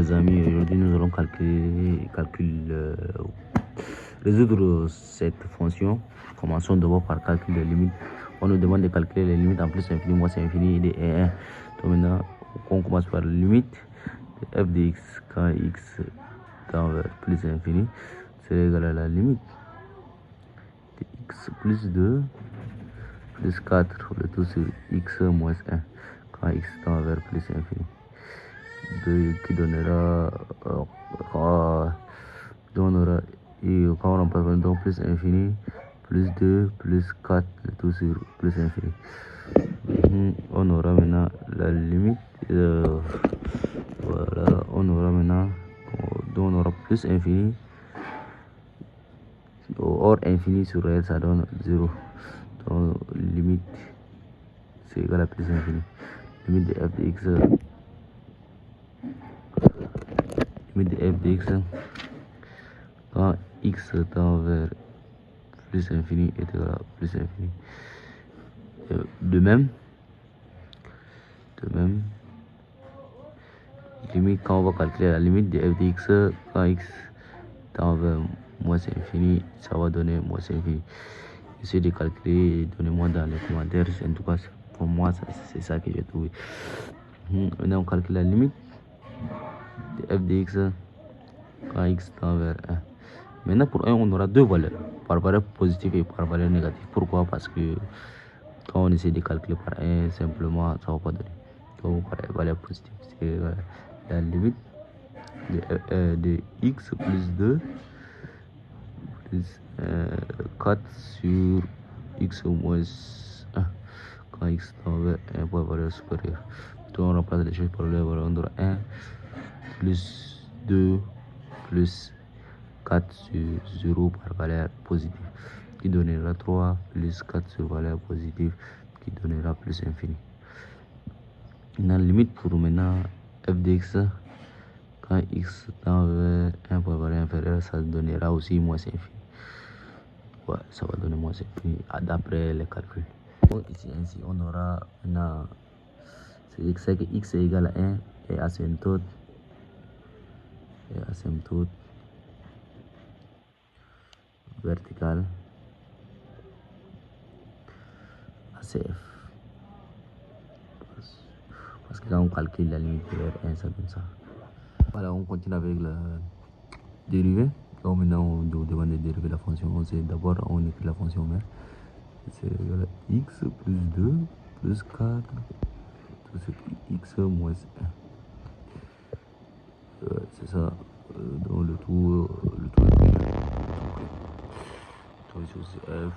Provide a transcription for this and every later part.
les amis, aujourd'hui nous allons résoudre cette fonction. Commençons d'abord par calcul des limites. On nous demande de calculer les limites en plus infini, moins infini et de 1. Donc maintenant, on commence par la limite de f de x quand x tend vers plus infini, c'est égal à la limite de x plus 2 plus 4, le tout sur x moins 1 quand x tend vers plus infini. Qui donnera et quand on remplace donc plus infini plus 2 plus 4, le tout sur plus infini. On aura maintenant la limite, voilà, on aura maintenant, donc on aura plus infini hors infini sur réel, ça donne 0. Donc limite c'est égal à plus infini. Limite de f de x, quand x tend vers plus infini est égal à plus infini. De même, limite, quand on va calculer la limite de f de x quand x tend vers moins infini, ça va donner moins infini. Essayez de calculer et donnez-moi dans les commentaires. En tout cas, pour moi, c'est ça que j'ai trouvé. Maintenant, on calcule la limite de f de x quand x tend vers 1. Maintenant, pour 1, on aura deux valeurs, par valeur positive et par valeur négative. Pourquoi? Parce que quand on essaie de calculer par 1, simplement, ça ne va pas donner. Donc, par valeur positive, c'est la limite de x plus 2 plus 4 sur x moins 1 quand x tend vers 1 pour valeur supérieure. Donc, on remplace les choses par leur valeur. On aura 1 plus 2 plus 4 sur 0 par valeur positive, qui donnera 3 plus 4 sur valeur positive, qui donnera plus infini. Maintenant, limite pour maintenant f de x quand x tend vers 1 par valeur inférieure, ça donnera aussi moins infini. Ouais, ça va donner moins infini d'après les calculs. Donc ici ainsi on aura maintenant, c'est que x est égal à 1 et asymptote vertical ACF. Parce que quand on calcule la limite de 1, ça donne ça. Voilà, on continue avec la dérivée. Donc maintenant, on demande de dériver la fonction. D'abord, on écrit la fonction mère. C'est égal à x plus 2 plus 4, tout ce qui est x moins 1. C'est ça. Donc le tout est pris. Donc ici aussi f,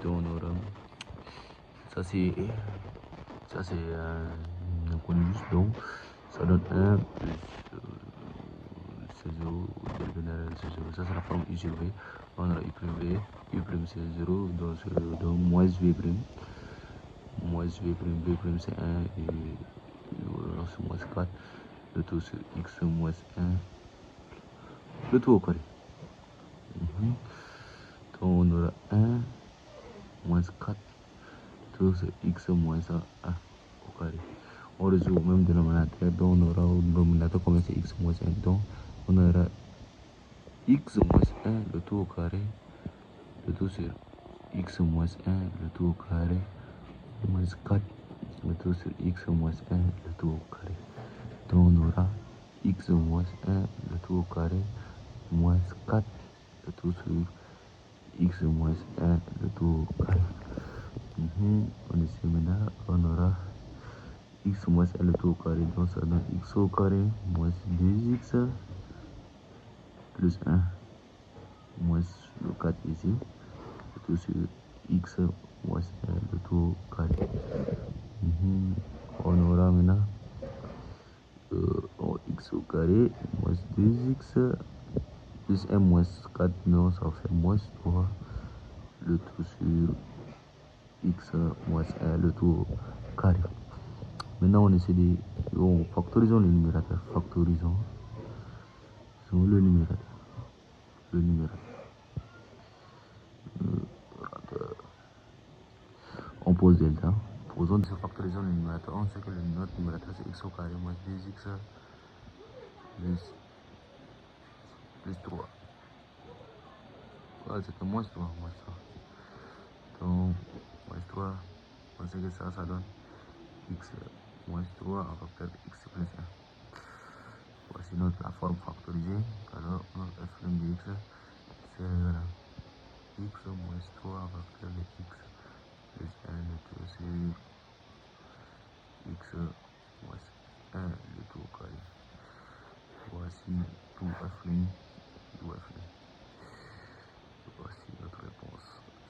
et on aura. Ça c'est un conjugé, donc ça donne 1 plus C0 dérivé de C0. Ça c'est la forme U sur V. On aura U prime V, U prime c'est 0, donc moins V prime. Moins V prime, V prime c'est 1 et c'est moins 4. Le tout sur X moins 1. Le tout au carré. Donc on aura 1 moins 4. Tout sur X moins 1 au carré. On résout au même dénominateur, donc on aura au dénominateur comme c'est x moins 1, donc on aura x moins 1, le tout au carré, le tout sur x moins 1, le tout au carré, moins 4, le tout sur x moins 1, le tout au carré. Donc on aura x moins 1, le tout au carré, moins 4, le tout sur x moins 1, le tout au carré. On essaie maintenant, on aura x moins 1 le tout au carré, donc ça donne x au carré moins 2x plus 1 moins le 4 ici, le tout sur x moins 1 le tout au carré. On aura maintenant x au carré moins 2x plus 1 moins 4, non ça fait moins 3 le tout sur x moins 1 le tout au carré. Maintenant, on essaie de factorisons le numérateur. Factorisons le numérateur. On pose delta. Factorisons le numérateur. On sait que le numérateur c'est x au carré moins 2x plus 3. Voilà, c'était moins 3, moins 3. Donc, moins 3, on sait que ça donne x moins 3 en facteur x plus 1. Voici la forme factorisée. Alors, notre f' de x, c'est égal à x moins 3 en facteur de x plus 1 le tout sur x moins 1 le tout au carré. Voici tout f', tout f'. Voici notre réponse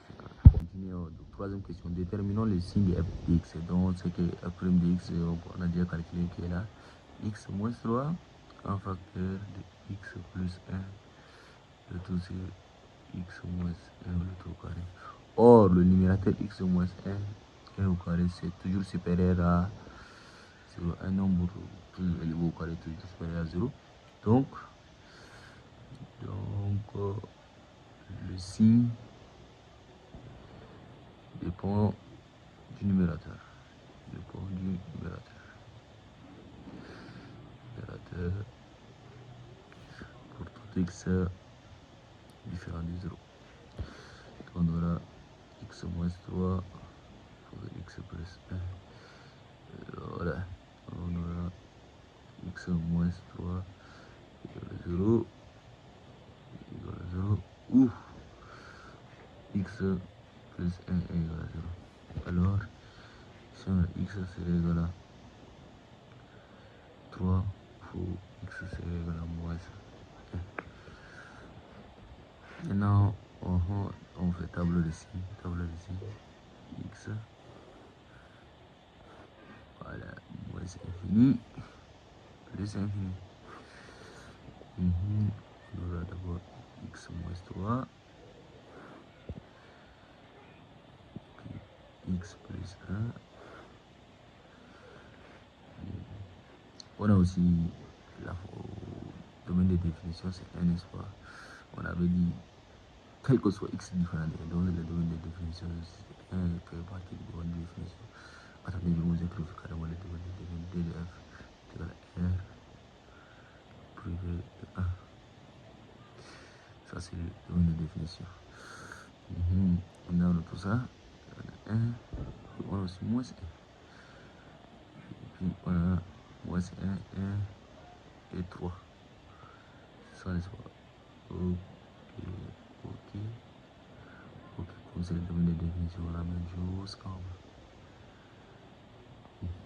finale. Continuons. Troisième question. Déterminons le signe de f de x. Donc, c'est que f' de x, on a déjà calculé qui est là. X moins 3 en facteur de x plus 1 le tout sur x moins 1 le tout au carré. Or, le numérateur x moins 1 au carré, c'est toujours supérieur à 0. Un nombre plus élevé au carré est toujours supérieur à 0. Donc le signe dépend du numérateur. Dépend du numérateur pour tout x différent de 0. On aura x moins 3 pour x plus 1. Voilà. On aura x moins 3 égale à 0. Égale à 0. Ou x plus 1 est égal à 0. Alors, si on a x c'est égal à 3 pour x c'est égal à moins 1. Maintenant, on fait tableau de signes. Tableau de signes. X. Voilà. Moins infini. Plus infini. On aura d'abord x moins 3. Puis x plus 1. On a aussi le domaine de définition, c'est 1, n'est-ce pas? On avait dit, quel que soit x différent, donc le domaine de définition, c'est 1 fait partie du domaine de définition. Attendez, je vous écris carrément le domaine de définition. D de f est égal à R privé de 1. Ça, c'est le domaine de définition. On a tout ça. On a 1, on a aussi moins 1. Et puis, on a moins 1, 1 et 3. Ça, n'est-ce pas? Ok, comme c'est le domaine de définition, la même chose quand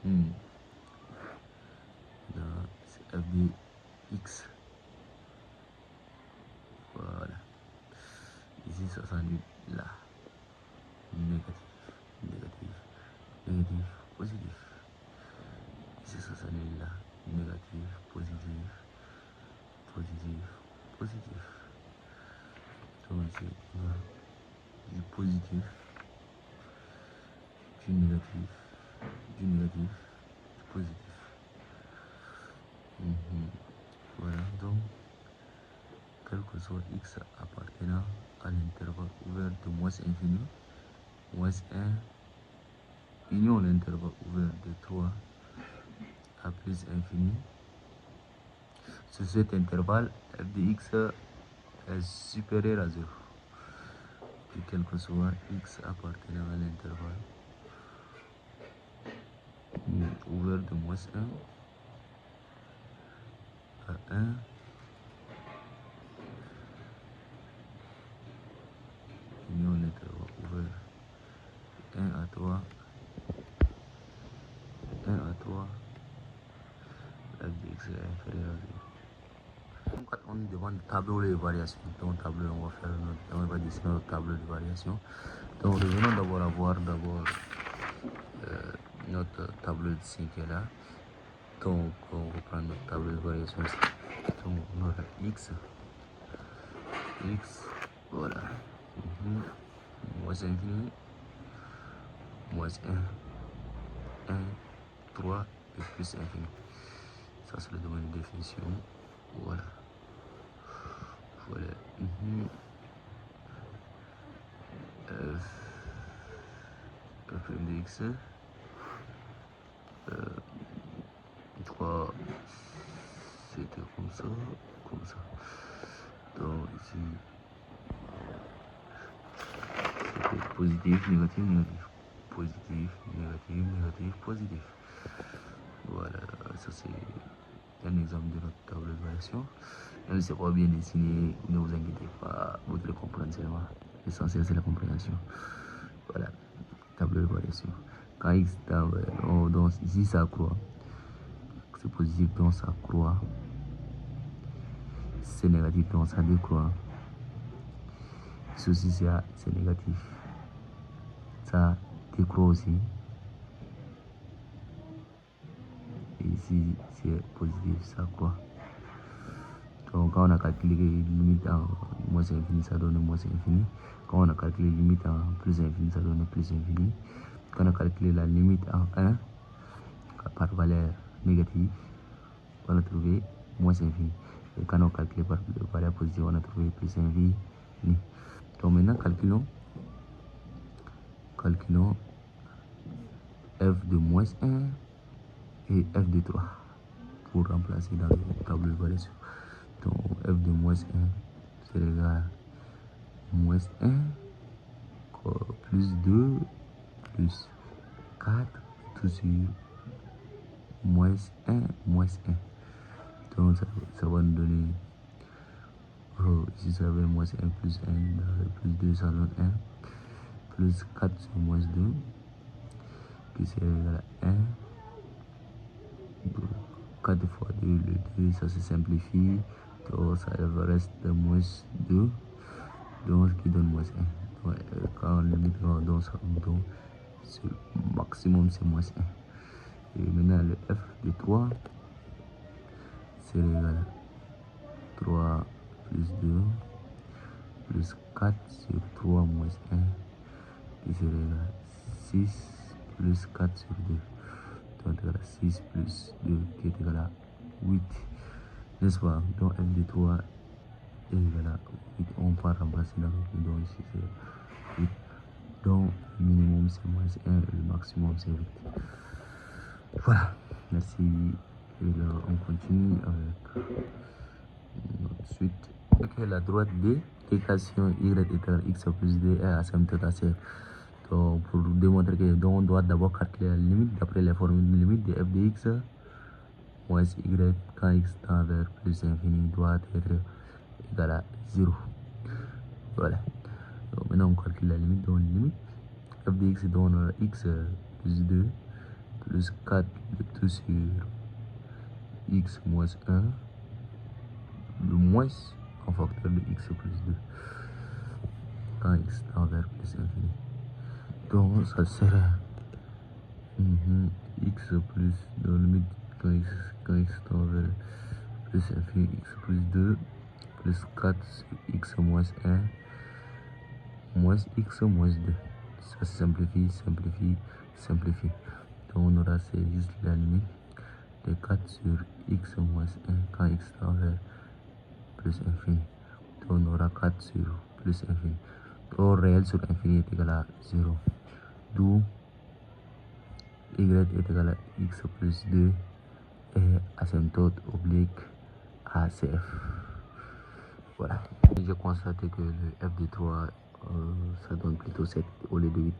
même. C'est f de x. Voilà. Ici, ça s'annule là. Négatif, négatif, négatif, positif. Ici, ça s'annule là. Négatif, positif, positif, positif. Donc ici, on a du positif, du négatif, du positif. Voilà, donc, quel que soit x appartenant à l'intervalle ouvert de moins infini, moins 1, union l'intervalle ouvert de 3 à plus infini. Sur cet intervalle, f de x est supérieur à 0. Puis quel que soit x appartenant à l'intervalle ouvert de moins 1 à 1, union l'intervalle ouvert 1 à 3, 1 à 3, f de x est inférieur à 0. Quand on demande tableau de variation, donc tableau, on va dessiner notre tableau de variation. Donc revenons d'abord à voir notre tableau de signe qui est là. Donc on va prendre notre tableau de variation ici. Donc on aura x, voilà, moins infini, moins 1, 1, 3 et plus infini. Ça c'est le domaine de définition. Voilà. Voilà. F de x 3, c'était comme ça. Donc ici, c'était positif, négatif, négatif. Positif, négatif, négatif, positif. Voilà, ça c'est un exemple de notre tableau de variation. Même si c'est pas bien dessiné, ne vous inquiétez pas, vous devez comprendre seulement. L'essentiel c'est la compréhension. Voilà, tableau de variation. Quand x donc ici ça croît, c'est positif donc ça croît, c'est négatif donc ça décroît. Ceci c'est négatif, ça décroît aussi. Et ici c'est positif, ça croît. Donc quand on a calculé limite en moins infini, ça donne moins infini. Quand on a calculé limite en plus infini, ça donne plus infini. Quand on a calculé la limite en 1 par valeur négative, on a trouvé moins infini. Et quand on a calculé par valeur positive, on a trouvé plus infini. Donc maintenant calculons f de moins 1 et f de 3 pour remplacer dans le tableau de variation. Donc f de moins 1 c'est égal à moins 1 plus 2 plus 4 tout sur moins 1 moins 1. Donc ça va nous donner ici ça va être moins 1 plus 1 plus 2 ça donne 1 plus 4 sur moins 2 qui c'est égal à 1. 4 fois 2, le 2 ça se simplifie, donc ça reste moins 2, donc qui donne moins 1. Donc, quand on limite donc ça donc le maximum c'est moins 1. Et maintenant le f de 3 c'est égal à 3 plus 2 plus 4 sur 3 moins 1 qui c'est égal à 6 plus 4 sur 2. Donc égal à 6 plus 2 qui est égal à 8, n'est-ce pas? Donc f de 3 est égal à 8. On va remplacer dans le donc ici c'est 8. Donc le minimum c'est moins 1 et le maximum c'est 8. Voilà, merci. Et là on continue avec notre suite. Ok, la droite D, l'équation y est égal à x plus 2 est asymptote à CF. Donc pour démontrer que on doit d'abord calculer la limite d'après les formules de limite de f de x moins y quand x tend vers plus infini doit être égal à 0. Voilà. Donc maintenant on calcule la limite. Donc limite f de x donne x plus 2 plus 4 de tout sur x moins 1 le moins en facteur de x plus 2 quand x tend vers plus infini. Donc ça sera x plus dans la limite quand x tend vers plus infini, x plus 2 plus 4 sur x moins 1 moins x moins 2. Ça se simplifie. Donc on aura c'est juste la limite de 4 sur x moins 1 quand x tend vers plus infini. Donc on aura 4 sur plus infini. Donc réel sur infini est égal à 0. D'où y est égal à x plus 2 et asymptote oblique à CF. Voilà. J'ai constaté que le f de 3 ça donne plutôt 7 au lieu de 8.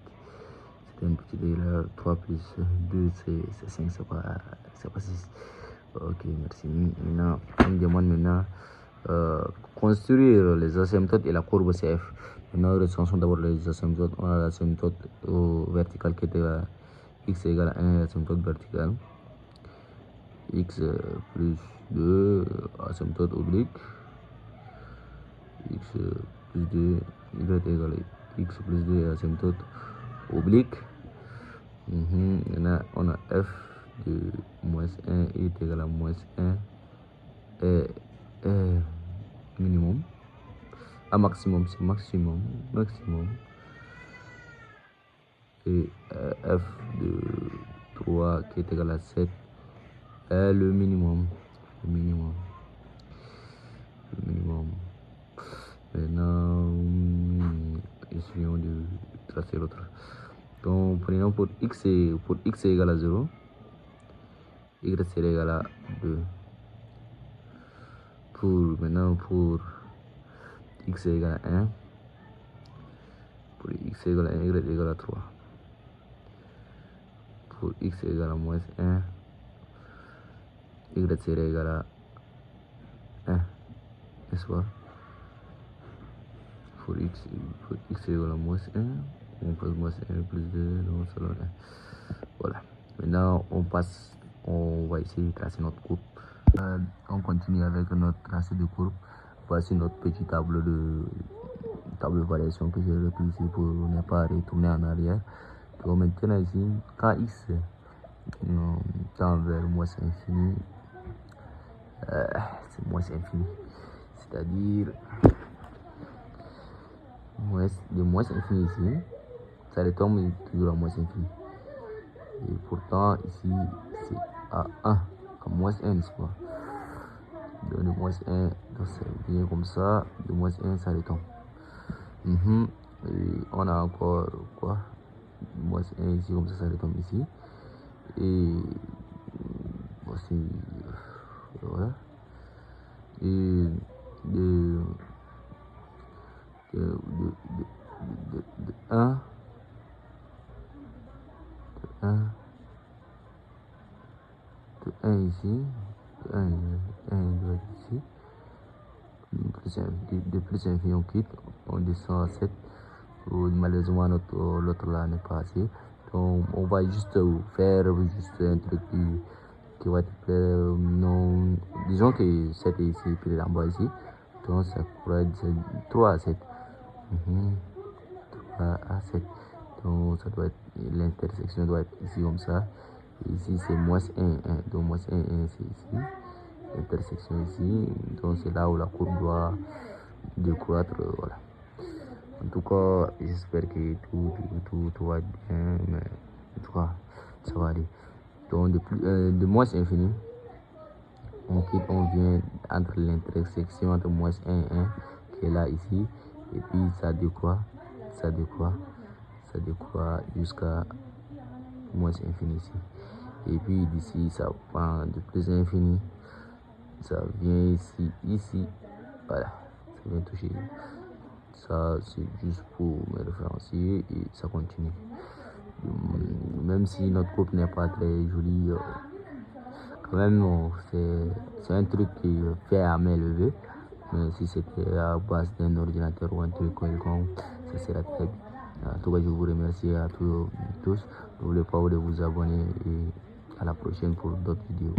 C'était une petite erreur. 3 plus 2 c'est 5, c'est pas 6. Ok, merci. Maintenant, on me demande maintenant construire les asymptotes et la courbe CF. Maintenant, recensons d'abord les asymptotes. On a l'asymptote vertical qui était x égale à 1, asymptote vertical. X plus 2, asymptote oblique. X plus 2, y égale à x plus 2, asymptote oblique. Maintenant, on a f de moins 1 est égal à moins 1 et minimum. À maximum, c'est maximum. Et f de 3 qui est égal à 7 est le minimum. Maintenant, essayons de tracer l'autre. Donc, prenons pour x est égal à 0, y serait égal à 2. Maintenant, pour x est égal à 1, pour x est égal à 1, y est égal à 3. Pour x est égal à moins 1, y serait égal à 1, n'est-ce pas? Pour x est égal à moins 1, on passe moins 1 plus 2, non, selon 1. Voilà. Maintenant, on va essayer de tracer notre courbe. On continue avec notre tracé de courbe. Voici notre petit tableau de variation que j'ai repris ici pour ne pas retourner en arrière. Donc maintenant ici, quand x tend vers moins infini, c'est moins infini. C'est-à-dire, de moins infini ici, ça retombe toujours à moins infini. Et pourtant, ici, c'est à 1, à moins 1, n'est-ce pas? De moins 1, donc ça vient comme ça, de moins 1, ça retombe. Et on a encore quoi? Moins 1 ici, comme ça retombe ici. Et voici, voilà. Et de 1, de 1 ici, de 1 doit être ici. De plus infini, on quitte, on descend à 7. Malheureusement, l'autre là n'est pas assez. Donc, on va juste faire un truc qui va être non. Disons que 7 est ici, puis en bas ici. Donc, ça pourrait être 3 à 7. 3 à 7. Donc, ça doit être, l'intersection doit être ici comme ça. Et ici, c'est moins 1, 1. Donc, moins 1, 1, c'est ici. L'intersection ici. Donc, c'est là où la courbe doit décroître. Voilà. En tout cas, j'espère que tout va bien, mais en tout cas, ça va aller. Donc, de moins infini, on vient entre l'intersection entre moins 1 et 1, qui est là, ici, et puis ça décroît jusqu'à moins infini ici. Et puis d'ici, ça prend de plus infini, ça vient ici, voilà, ça vient toucher. Ça, c'est juste pour me référencier et ça continue. Même si notre coupe n'est pas très jolie, quand même, c'est un truc qui fait à main levée. Mais si c'était à base d'un ordinateur ou un truc quelconque, ça serait très bien. En tout cas, je vous remercie à tous. N'oubliez pas de vous abonner et à la prochaine pour d'autres vidéos.